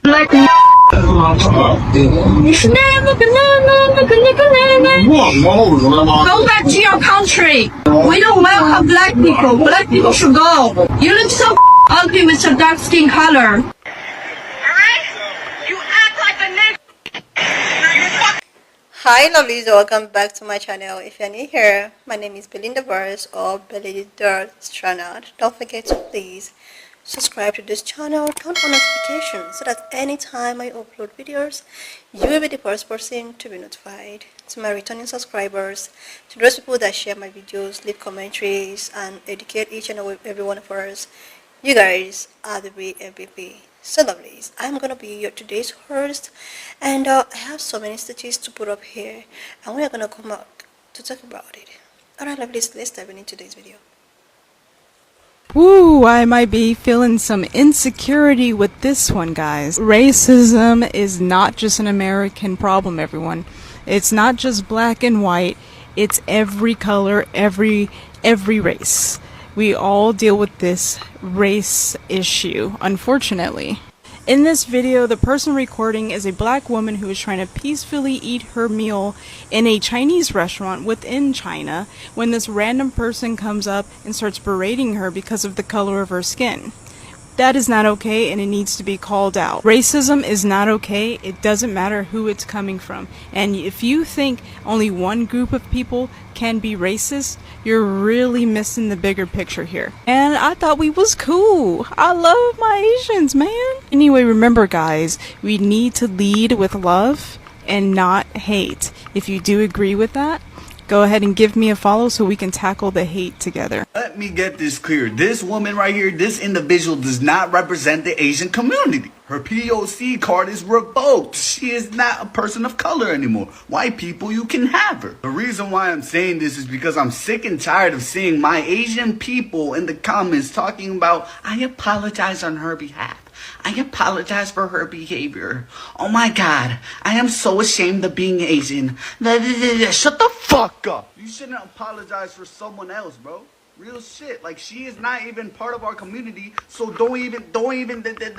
Like go back to your country. We don't welcome black people. Black people should go. You look so ugly with your dark skin color. Hi lovelies, welcome back to my channel. If you're new here, my name is Belinda Burrs or Belly Stranad. Don't forget to please subscribe to this channel, turn on notifications so that anytime I upload videos, you will be the first person to be notified. To my returning subscribers, to those people that share my videos, leave commentaries, and educate each and every one of us, you guys are the real MVP. So lovelies, I'm gonna be your today's host, and I have so many stitches to put up here, and we're gonna come out to talk about it. Alright lovelies, let's dive into today's video. Woo, I might be feeling some insecurity with this one, guys. Racism is not just an American problem, everyone. It's not just black and white. It's every color, every race. We all deal with this race issue, unfortunately. In this video, the person recording is a black woman who is trying to peacefully eat her meal in a Chinese restaurant within China when this random person comes up and starts berating her because of the color of her skin. That is not okay, and it needs to be called out. Racism is not okay. It doesn't matter who it's coming from. And if you think only one group of people can be racist, you're really missing the bigger picture here. And I thought we was cool. I love my Asians, man. Anyway, remember guys, we need to lead with love and not hate. If you do agree with that, go ahead and give me a follow so we can tackle the hate together. Let me get this clear. This woman right here, this individual does not represent the Asian community. Her POC card is revoked. She is not a person of color anymore. White people, you can have her. The reason why I'm saying this is because I'm sick and tired of seeing my Asian people in the comments talking about, I apologize on her behalf. I apologize for her behavior. Oh my God, I am so ashamed of being Asian. Shut the fuck up. You shouldn't apologize for someone else, bro. Real shit. Like, she is not even part of our community, so don't even.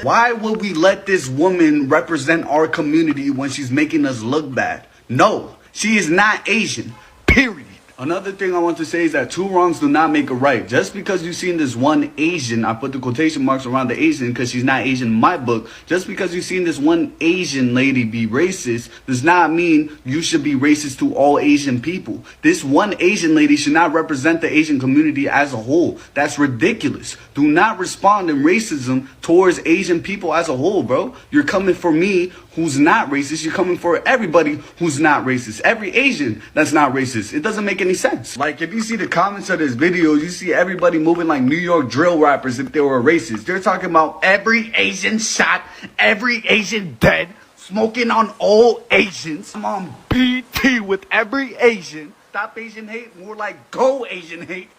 Why would we let this woman represent our community when she's making us look bad? No, she is not Asian. Period. Another thing I want to say is that two wrongs do not make a right. Just because you've seen this one Asian, I put the quotation marks around the Asian because she's not Asian in my book. Just because you've seen this one Asian lady be racist does not mean you should be racist to all Asian people. This one Asian lady should not represent the Asian community as a whole. That's ridiculous. Do not respond in racism towards Asian people as a whole, bro. You're coming for me who's not racist. You're coming for everybody who's not racist. Every Asian that's not racist. It doesn't make any sense. Like, if you see the comments of this video, you see everybody moving like New York drill rappers if they were racist. They're talking about every Asian shot, every Asian dead, smoking on all Asians. I'm on BT with every Asian. Stop Asian hate, more like go Asian hate.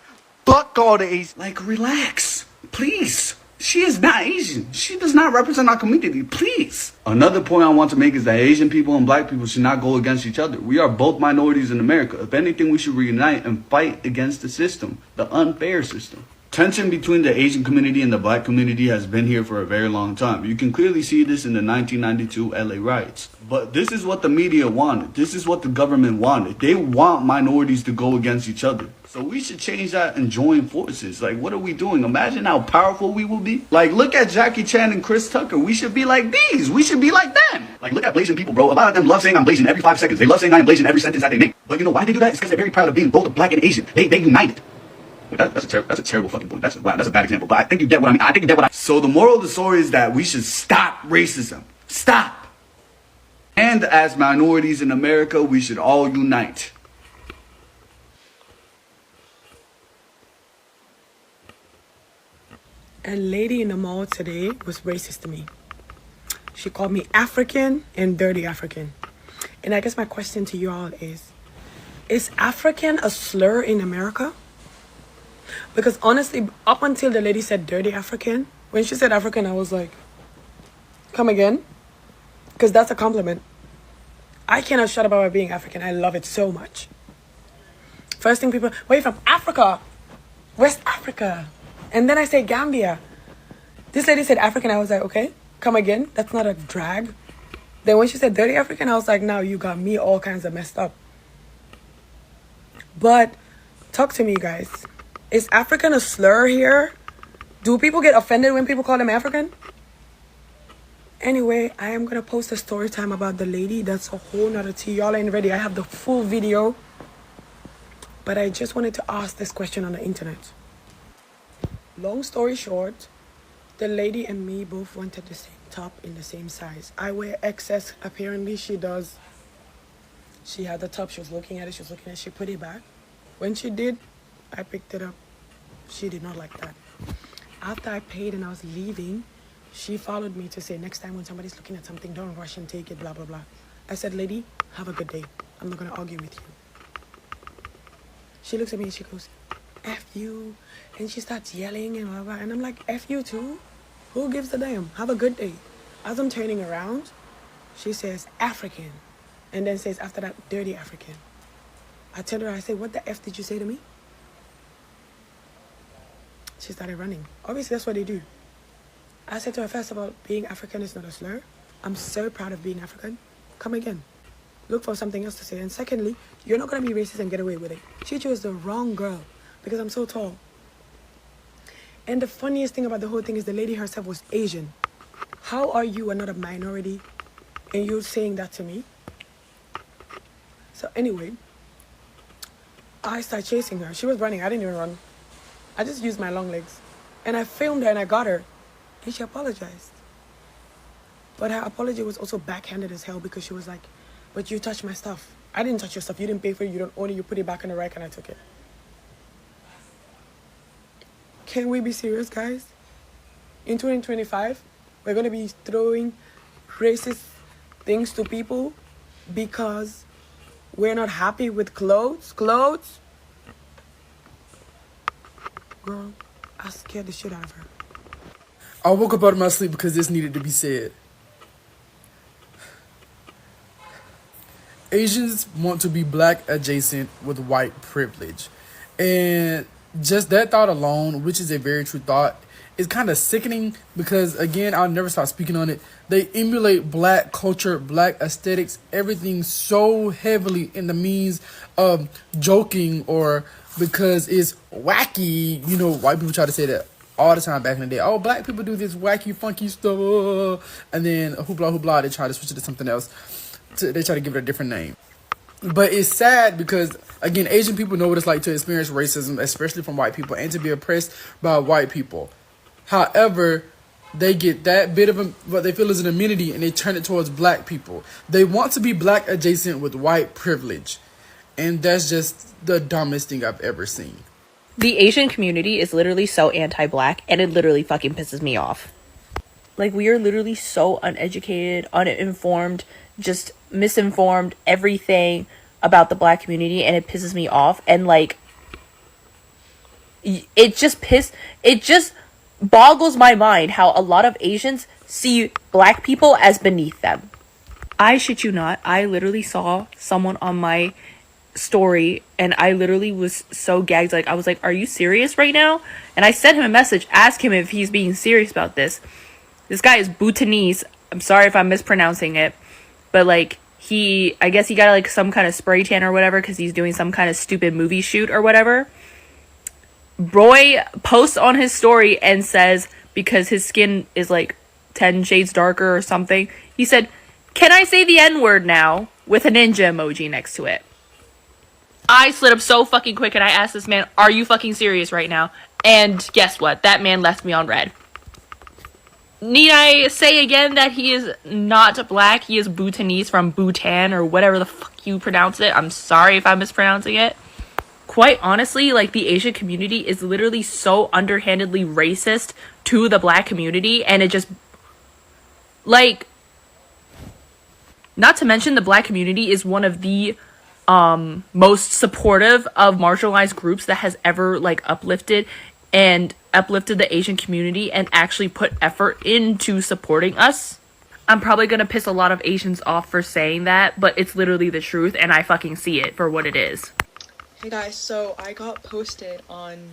Fuck all the Asians. Like, relax, please. She is not Asian. She does not represent our community. Please. Another point I want to make is that Asian people and black people should not go against each other. We are both minorities in America. If anything, we should reunite and fight against the system, the unfair system. Tension between the Asian community and the black community has been here for a very long time. You can clearly see this in the 1992 LA riots. But this is what the media wanted. This is what the government wanted. They want minorities to go against each other. So we should change that and join forces. Like, what are we doing? Imagine how powerful we will be. Like, look at Jackie Chan and Chris Tucker. We should be like these. We should be like them. Like, look at Blasian people, bro. A lot of them love saying I'm Blasian every 5 seconds. They love saying I am Blasian every sentence that they make. But you know why they do that? It's because they're very proud of being both black and Asian. They united. That's a terrible fucking point. That's a bad example. But I think you get what I mean. So the moral of the story is that we should stop racism. Stop. And as minorities in America, we should all unite. A lady in the mall today was racist to me. She called me African and dirty African. And I guess my question to you all is African a slur in America? Because honestly, up until the lady said dirty African, when she said African, I was like, come again? Because that's a compliment. I cannot shut up about being African. I love it so much. First thing people, where you from? Africa. West Africa. And then I say Gambia. This lady said African. I was like, okay. Come again? That's not a drag. Then when she said dirty African, I was like, now you got me all kinds of messed up. But talk to me, guys. Is African a slur here? Do people get offended when people call them African? Anyway, I am gonna post a story time about the lady. That's a whole nother tea. Y'all ain't ready. I have the full video. But I just wanted to ask this question on the internet. Long story short, the lady and me both wanted the same top in the same size. I wear XS. Apparently she does. She had the top. She was looking at it. She put it back. When she did, I picked it up. She did not like that. After I paid and I was leaving, she followed me to say, next time when somebody's looking at something, don't rush and take it, blah, blah, blah. I said, lady, have a good day. I'm not going to argue with you. She looks at me and she goes, F you. And she starts yelling and blah, blah. And I'm like, F you too? Who gives a damn? Have a good day. As I'm turning around, she says, African. And then says after that, dirty African. I tell her, I say, what the F did you say to me? She started running. Obviously, that's what they do. I said to her, first of all, being African is not a slur. I'm so proud of being African. Come again. Look for something else to say. And secondly, you're not going to be racist and get away with it. She chose the wrong girl because I'm so tall. And the funniest thing about the whole thing is the lady herself was Asian. How are you another minority and you're saying that to me? So anyway, I started chasing her. She was running. I didn't even run. I just used my long legs. And I filmed her and I got her. And she apologized. But her apology was also backhanded as hell because she was like, but you touched my stuff. I didn't touch your stuff. You didn't pay for it. You don't own it. You put it back in the rack and I took it. Can we be serious, guys? In 2025, we're going to be throwing racist things to people because we're not happy with clothes. Clothes? Girl, I scared the shit out of her. I woke up out of my sleep because this needed to be said. Asians want to be black adjacent with white privilege. And just that thought alone, which is a very true thought, is kind of sickening because, again, I'll never stop speaking on it. They emulate black culture, black aesthetics, everything so heavily in the means of joking or because it's wacky. You know, white people try to say that all the time back in the day. Oh, black people do this wacky, funky stuff. And then hoopla, hoopla, they try to switch it to something else. They try to give it a different name. But it's sad because, again, Asian people know what it's like to experience racism, especially from white people, and to be oppressed by white people. However, they get that bit of what they feel is an amenity and they turn it towards black people. They want to be black adjacent with white privilege. And that's just the dumbest thing I've ever seen. The Asian community is literally so anti-black, and it literally fucking pisses me off. Like, we are literally so uneducated, uninformed, just misinformed, everything about the black community, and it pisses me off. And, like, it just boggles my mind how a lot of Asians see black people as beneath them. I shit you not, I literally saw someone on my story and I literally was so gagged. Like, I was like, are you serious right now? And I sent him a message, ask him if he's being serious about this. This guy is Bhutanese. I'm sorry if I'm mispronouncing it, but like, I guess he got like some kind of spray tan or whatever because he's doing some kind of stupid movie shoot or whatever. Roy posts on his story and says, because his skin is like 10 shades darker or something, he said, can I say the N-word now? With a ninja emoji next to it. I slid up so fucking quick and I asked this man, are you fucking serious right now? And guess what? That man left me on red. Need I say again that he is not black? He is Bhutanese from Bhutan or whatever the fuck you pronounce it. I'm sorry if I'm mispronouncing it. Quite honestly, like, the Asian community is literally so underhandedly racist to the black community, and it just, like, not to mention the black community is one of the most supportive of marginalized groups that has ever, like, uplifted the Asian community and actually put effort into supporting us. I'm probably gonna piss a lot of Asians off for saying that, but it's literally the truth, and I fucking see it for what it is. Hey guys, so I got posted on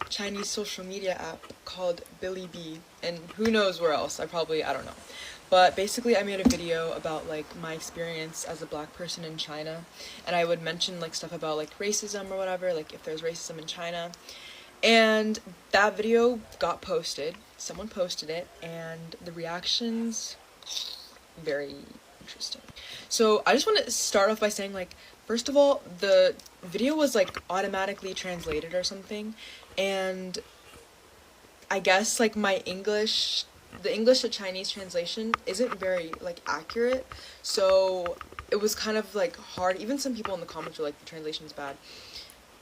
Chinese social media app called Bilibili, and who knows where else. I don't know. But basically I made a video about like my experience as a black person in China, and I would mention like stuff about like racism or whatever, like if there's racism in China. And that video got posted. Someone posted it, and the reactions, very interesting. So I just want to start off by saying, like, first of all, the video was like automatically translated or something, and I guess like my English, the English to Chinese translation isn't very like accurate, so it was kind of like hard. Even some people in the comments were like, the translation's bad.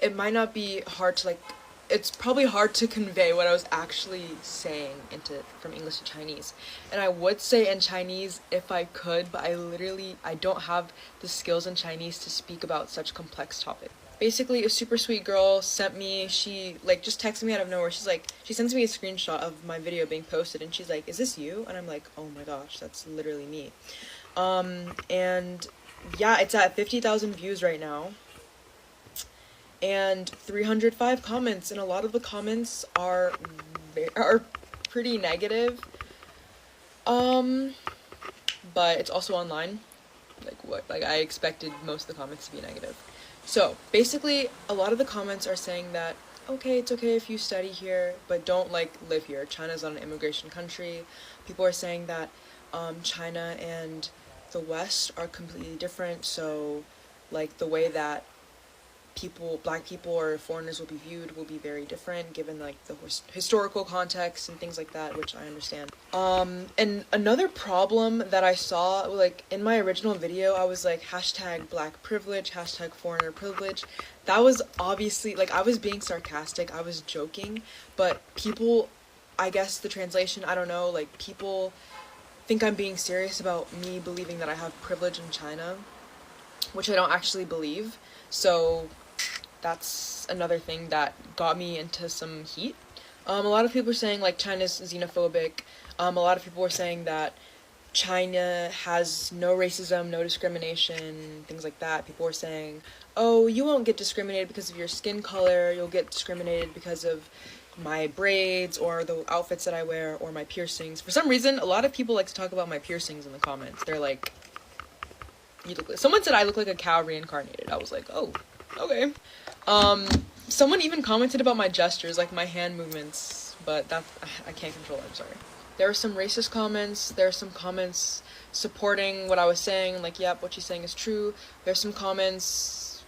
It might not be hard to like, it's probably hard to convey what I was actually saying from English to Chinese. And I would say in Chinese if I could, but I don't have the skills in Chinese to speak about such complex topics. Basically, a super sweet girl sent me, she like just texted me out of nowhere. She's like, she sends me a screenshot of my video being posted, and she's like, "Is this you?" And I'm like, "Oh my gosh, that's literally me." And yeah, it's at 50,000 views right now, and 305 comments, and a lot of the comments are pretty negative. But it's also online. Like I expected most of the comments to be negative. So basically, a lot of the comments are saying that, okay, it's okay if you study here, but don't like live here. China's not an immigration country. People are saying that China and the West are completely different. So like the way that black people or foreigners will be viewed will be very different given like the historical context and things like that, which I understand. And another problem that I saw, like in my original video, I was like hashtag black privilege, hashtag foreigner privilege. That was obviously like, I was being sarcastic, I was joking, but people, I guess the translation, I don't know, like people think I'm being serious about me believing that I have privilege in China, which I don't actually believe. So that's another thing that got me into some heat. A lot of people are saying like China's xenophobic. A lot of people were saying that China has no racism, no discrimination, things like that. People were saying, oh, you won't get discriminated because of your skin color, you'll get discriminated because of my braids or the outfits that I wear or my piercings. For some reason, a lot of people like to talk about my piercings in the comments. They're like, someone said I look like a cow reincarnated. I was like, oh, okay. Someone even commented about my gestures, like my hand movements, but that I can't control it, I'm sorry. There were some racist comments, there are some comments supporting what I was saying, like, yep, what she's saying is true. There's some comments,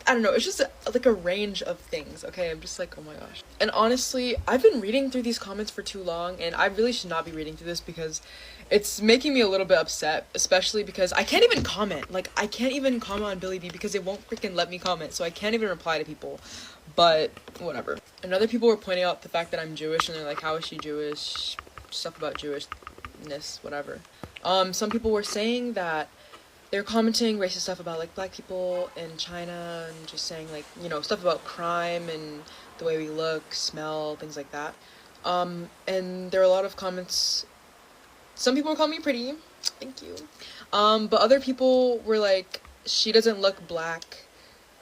I don't know, it's just like a range of things, okay? I'm just like, oh my gosh. And honestly, I've been reading through these comments for too long, and I really should not be reading through this because it's making me a little bit upset, especially because I can't even comment. Like, I can't even comment on Bilibili because it won't freaking let me comment, so I can't even reply to people. But whatever. And other people were pointing out the fact that I'm Jewish, and they're like, how is she Jewish? Stuff about Jewishness, whatever. Some people were saying that they're commenting racist stuff about like black people in China, and just saying like, you know, stuff about crime and the way we look, smell, things like that. And there are a lot of comments. Some people were calling me pretty, thank you. But other people were like, she doesn't look black.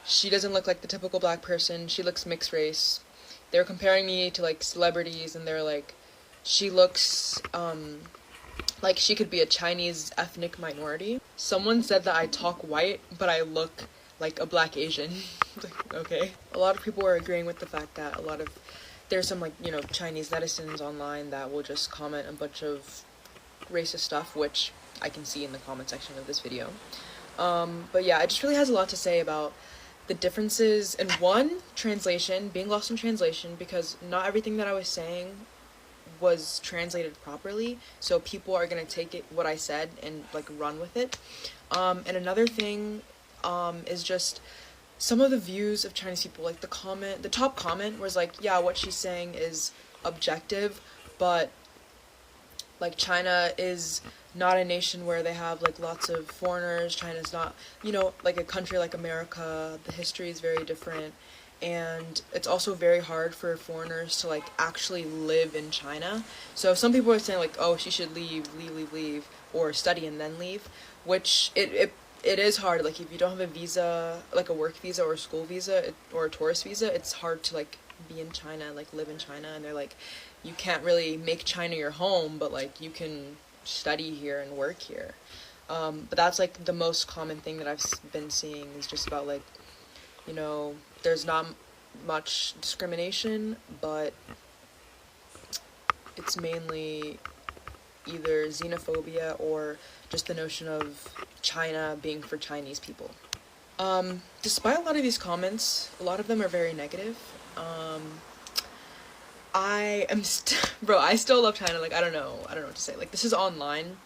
She doesn't look like the typical black person. She looks mixed race. They were comparing me to like celebrities, and they're like, she looks like she could be a Chinese ethnic minority. Someone said that I talk white, but I look like a black Asian. Like, okay. A lot of people are agreeing with the fact that there's some like, you know, Chinese netizens online that will just comment a bunch of racist stuff, which I can see in the comment section of this video. But yeah, it just really has a lot to say about the differences in translation, being lost in translation, because not everything that I was saying was translated properly, so people are gonna take it what I said and like run with it. And another thing is just some of the views of Chinese people, like the top comment was like, yeah, what she's saying is objective, but like China is not a nation where they have like lots of foreigners. China's not, you know, like a country like America. The history is very different, and it's also very hard for foreigners to like actually live in China. So some people are saying like, oh, she should leave, or study and then leave, which it is hard. Like if you don't have a visa, like a work visa or a school visa or a tourist visa, it's hard to like be in China and like live in China, and they're like, you can't really make China your home, but like you can study here and work here. But that's like the most common thing that I've been seeing is just about like, you know, there's not much discrimination, but it's mainly either xenophobia or just the notion of China being for Chinese people. Despite a lot of these comments, a lot of them are very negative. I am bro, I still love China. Like, I don't know what to say. Like, this is online.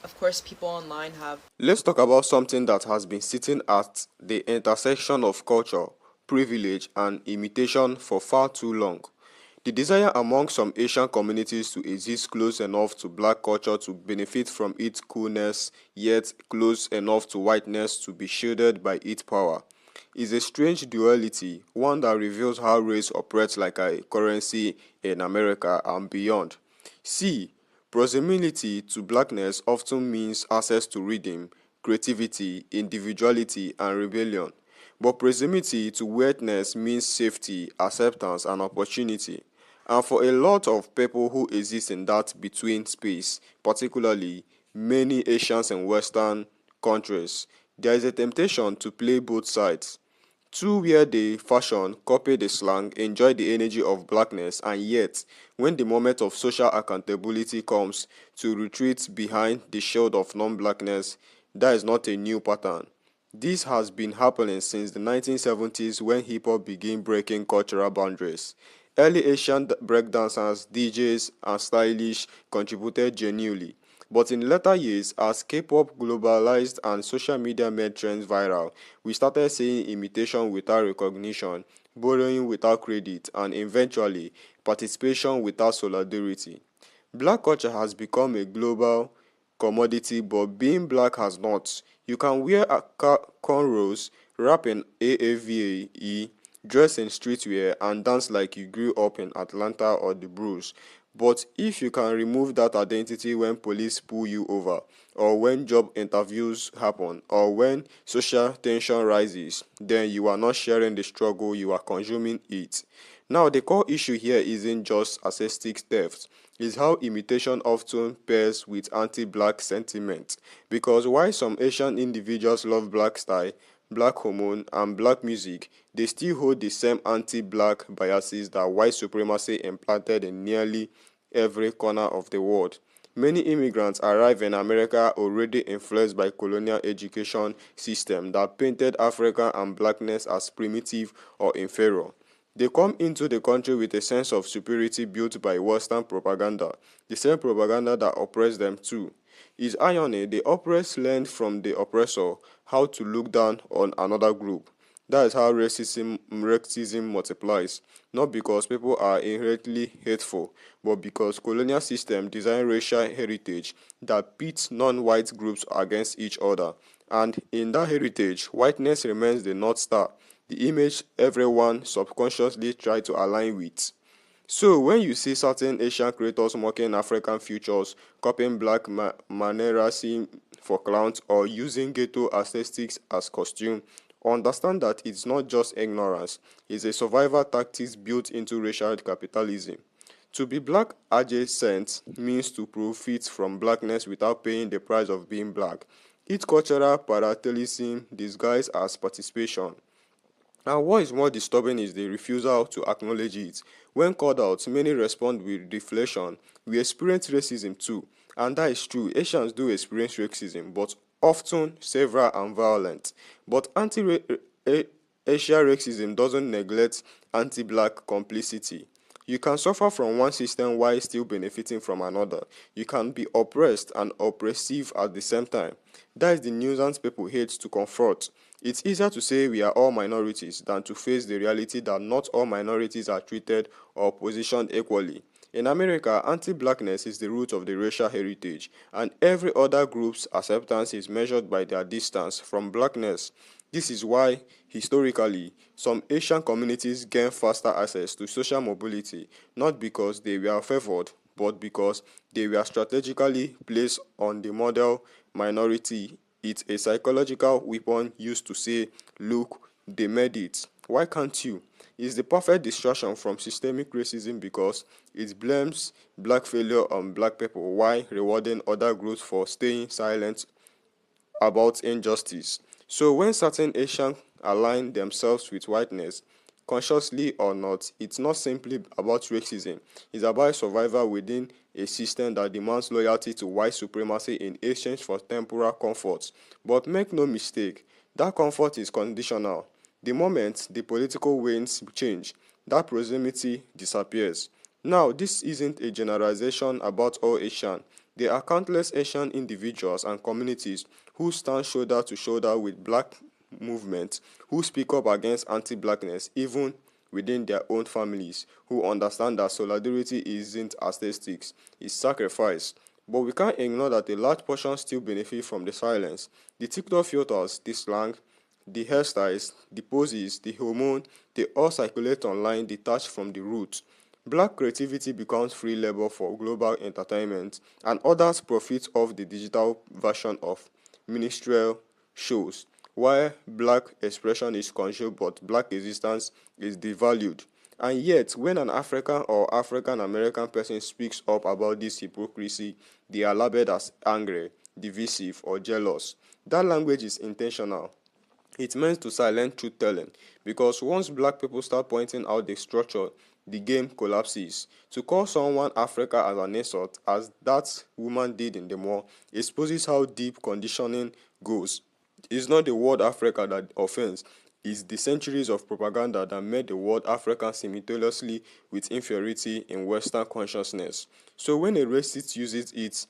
Of course, people online have. Let's talk about something that has been sitting at the intersection of culture, privilege, and imitation for far too long. The desire among some Asian communities to exist close enough to black culture to benefit from its coolness, yet close enough to whiteness to be shielded by its power, is a strange duality, one that reveals how race operates like a currency in America and beyond. See, proximity to blackness often means access to rhythm, creativity, individuality, and rebellion. But proximity to weirdness means safety, acceptance, and opportunity. And for a lot of people who exist in that between space, particularly many Asians in Western countries, there is a temptation to play both sides. To wear the fashion, copy the slang, enjoy the energy of blackness, and yet, when the moment of social accountability comes, to retreat behind the shield of non-blackness. That is not a new pattern. This has been happening since the 1970s when hip-hop began breaking cultural boundaries. Early Asian breakdancers, DJs, and stylish contributed genuinely. But in later years, as K-pop globalized and social media made trends viral, we started seeing imitation without recognition, borrowing without credit, and eventually, participation without solidarity. Black culture has become a global commodity, but being black has not. You can wear cornrows, rap in AAVE, dress in streetwear, and dance like you grew up in Atlanta or the Bronx. But if you can remove that identity when police pull you over, or when job interviews happen, or when social tension rises, then you are not sharing the struggle, you are consuming it. Now, the core issue here isn't just aesthetic theft, it's how imitation often pairs with anti-black sentiment. Because while some Asian individuals love black style, black hormone, and black music, they still hold the same anti-black biases that white supremacy implanted in nearly every corner of the world. Many immigrants arrive in America already influenced by colonial education system that painted Africa and blackness as primitive or inferior. They come into the country with a sense of superiority built by Western propaganda, the same propaganda that oppressed them too. It's irony, the oppressed learned from the oppressor how to look down on another group. That is how racism multiplies, not because people are inherently hateful, but because colonial systems design racial heritage that pits non-white groups against each other. And in that heritage, whiteness remains the North Star, the image everyone subconsciously tries to align with. So when you see certain Asian creators mocking African futures, copying black mannerism for clowns, or using ghetto aesthetics as costume, understand that it's not just ignorance, it's a survival tactics built into racial capitalism. To be black adjacent means to profit from blackness without paying the price of being black. It's cultural parallelism disguised as participation. And what is more disturbing is the refusal to acknowledge it. When called out, many respond with deflation. We experience racism too, and that is true. Asians do experience racism, but often severe and violent. But anti-Asian racism doesn't neglect anti-black complicity. You can suffer from one system while still benefiting from another. You can be oppressed and oppressive at the same time. That is the nuisance people hate to confront. It's easier to say we are all minorities than to face the reality that not all minorities are treated or positioned equally. In America, anti-blackness is the root of the racial heritage, and every other group's acceptance is measured by their distance from blackness. This is why, historically, some Asian communities gain faster access to social mobility, not because they were favored, but because they were strategically placed on the model minority. It's a psychological weapon used to say, look, they made it. Why can't you? It's the perfect distraction from systemic racism because it blames black failure on black people while rewarding other groups for staying silent about injustice. So when certain Asians align themselves with whiteness, consciously or not, it's not simply about racism. It's about survival within a system that demands loyalty to white supremacy in exchange for temporal comfort. But make no mistake, that comfort is conditional. The moment the political winds change, that proximity disappears. Now, this isn't a generalization about all Asian. There are countless Asian individuals and communities who stand shoulder to shoulder with black movements, who speak up against anti-blackness even within their own families, who understand that solidarity isn't aesthetics, it's sacrifice. But we can't ignore that a large portion still benefit from the silence. The TikTok filters, the slang, the hairstyles, the poses, the hormone, they all circulate online detached from the roots. Black creativity becomes free labor for global entertainment, and others profit off the digital version of minstrel shows, while black expression is consumed but black existence is devalued. And yet, when an African or African American person speaks up about this hypocrisy, they are labeled as angry, divisive, or jealous. That language is intentional. It's meant to silence truth telling because once black people start pointing out the structure, the game collapses. To call someone Africa as an insult, as that woman did in the mall, exposes how deep conditioning goes. It's not the word Africa that offends, it's the centuries of propaganda that made the word African simultaneously with inferiority in Western consciousness. So when a racist uses it,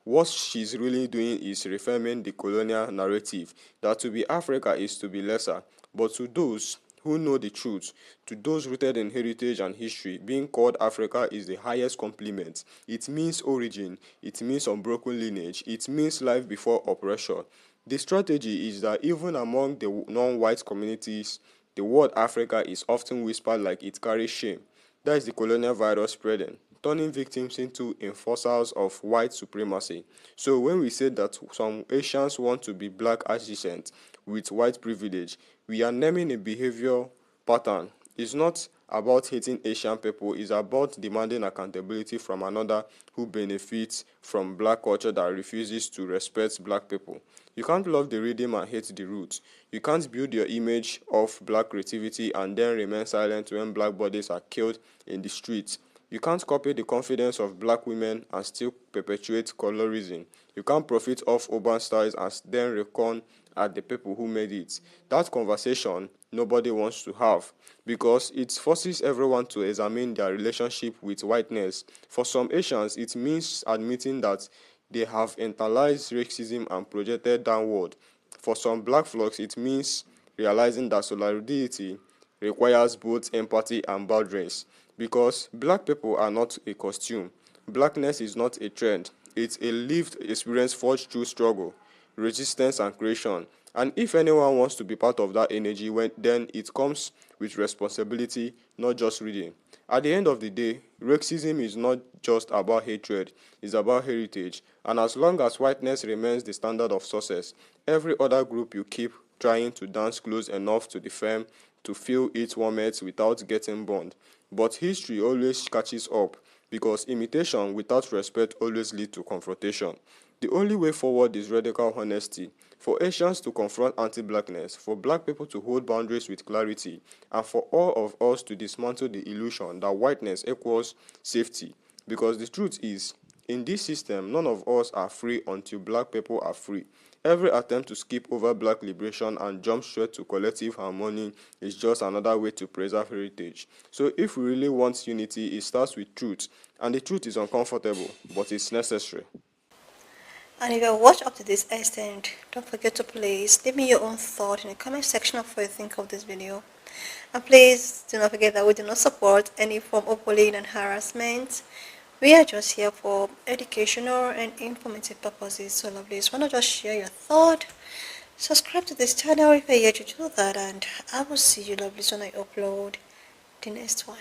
what she's really doing is reframing the colonial narrative that to be Africa is to be lesser. But to those who know the truth, to those rooted in heritage and history, being called Africa is the highest compliment. It means origin, it means unbroken lineage, it means life before oppression. The strategy is that even among the non-white communities, the word Africa is often whispered like it carries shame. That is the colonial virus spreading, turning victims into enforcers of white supremacy. So when we say that some Asians want to be black adjacent with white privilege, we are naming a behavior pattern. It's not about hating Asian people, it's about demanding accountability from another who benefits from black culture that refuses to respect black people. You can't love the rhythm and hate the roots. You can't build your image of black creativity and then remain silent when black bodies are killed in the streets. You can't copy the confidence of black women and still perpetuate colorism. You can't profit off urban styles and then recon at the people who made it. That conversation nobody wants to have because it forces everyone to examine their relationship with whiteness. For some Asians, it means admitting that they have internalized racism and projected downward. For some black folks, it means realizing that solidarity requires both empathy and boundaries. Because black people are not a costume. Blackness is not a trend. It's a lived experience forged through struggle, resistance, and creation. And if anyone wants to be part of that energy, then it comes with responsibility, not just reading. At the end of the day, racism is not just about hatred, it's about heritage. And as long as whiteness remains the standard of success, every other group you keep trying to dance close enough to the fame to feel its warmth without getting burned. But history always catches up because imitation without respect always leads to confrontation. The only way forward is radical honesty. For Asians to confront anti-blackness, for black people to hold boundaries with clarity, and for all of us to dismantle the illusion that whiteness equals safety. Because the truth is, in this system, none of us are free until black people are free. Every attempt to skip over black liberation and jump straight to collective harmony is just another way to preserve heritage. So if we really want unity, it starts with truth. And the truth is uncomfortable, but it's necessary. And if you watched up to this extent, don't forget to please leave me your own thought in the comment section of what you think of this video. And please do not forget that we do not support any form of bullying and harassment. We are just here for educational and informative purposes. So lovelies, why not just share your thought? Subscribe to this channel if you're yet to do that, and I will see you lovelies when I upload the next one.